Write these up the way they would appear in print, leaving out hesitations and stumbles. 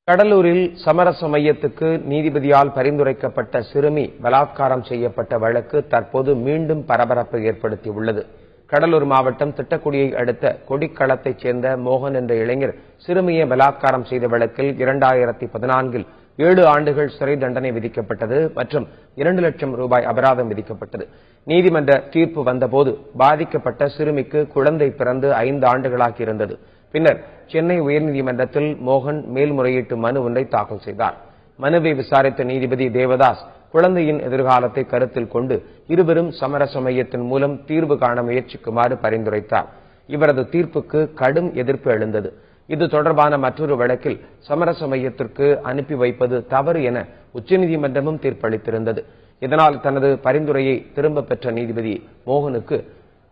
கடலூரில் சமரச மையத்துக்கு நீதிபதியால் பரிந்துரைக்கப்பட்ட சிறுமி பலாத்காரம் செய்யப்பட்ட வழக்கு தற்போது மீண்டும் பரபரப்பை ஏற்படுத்தியுள்ளது. கடலூர் மாவட்டம் திட்டக்குடியை அடுத்த கொடிக்களத்தைச் சேர்ந்த மோகன் என்ற இளைஞர் சிறுமியை பலாத்காரம் செய்த வழக்கில் 2014 7 ஆண்டுகள் சிறை தண்டனை விதிக்கப்பட்டது மற்றும் 2 லட்சம் ரூபாய் அபராதம் விதிக்கப்பட்டது. நீதிமன்ற தீர்ப்பு வந்தபோது பாதிக்கப்பட்ட சிறுமிக்கு குழந்தை பிறந்து 5 ஆண்டுகளாகி இருந்தது. பின்னர் சென்னை உயர்நீதிமன்றத்தில் மோகன் மேல்முறையீட்டு மனு ஒன்றை தாக்கல் செய்தார். மனுவை விசாரித்த நீதிபதி தேவதாஸ் குழந்தையின் எதிர்காலத்தை கருத்தில் கொண்டு இருவரும் சமரச மையத்தின் மூலம் தீர்வு காண முயற்சிக்குமாறு பரிந்துரைத்தார். இவரது தீர்ப்புக்கு கடும் எதிர்ப்பு எழுந்தது. இது தொடர்பான மற்றொரு வழக்கில் சமரச மையத்திற்கு அனுப்பி வைப்பது தவறு என உச்சநீதிமன்றமும் தீர்ப்பளித்திருந்தது. இதனால் தனது பரிந்துரையை திரும்ப பெற்ற நீதிபதி மோகனுக்கு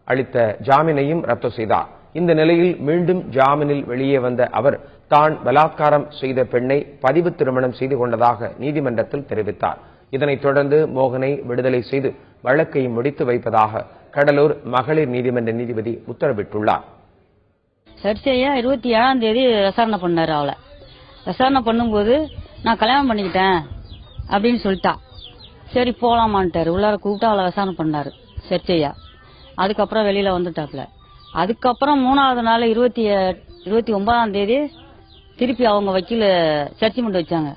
அளித்த ஜாமீனையும் ரத்து செய்தார். இந்த நிலையில் மீண்டும் ஜாமீனில் வெளியே வந்த அவர் தான் பலாத்காரம் செய்த பெண்ணை பதிவு திருமணம் செய்து கொண்டதாக நீதிமன்றத்தில் தெரிவித்தார். இதனைத் தொடர்ந்து மோகனை விடுதலை செய்து வழக்கை முடித்து வைப்பதாக கடலூர் மகளிர் நீதிமன்ற நீதிபதி உத்தரவிட்டுள்ளார். சர்ச்சையா 27ஆம் தேதி விசாரணை பண்ணாரு. அவளை விசாரணை பண்ணும்போது நான் கல்யாணம் பண்ணிக்கிட்டேன் அப்படின்னு சொல்லிட்டா. சரி போலாமான்ட்டாரு. உள்ளார கூப்பிட்டு அவளை விசாரணை பண்ணாரு சர்ச்சையா. அதுக்கப்புறம் வெளியில வந்துட்டாப்ல. அதுக்கப்புறம் 3வது நாள் 29ஆம் தேதி திருப்பி அவங்க வக்கீல ஜட்ஜ்மெண்ட் வச்சாங்க.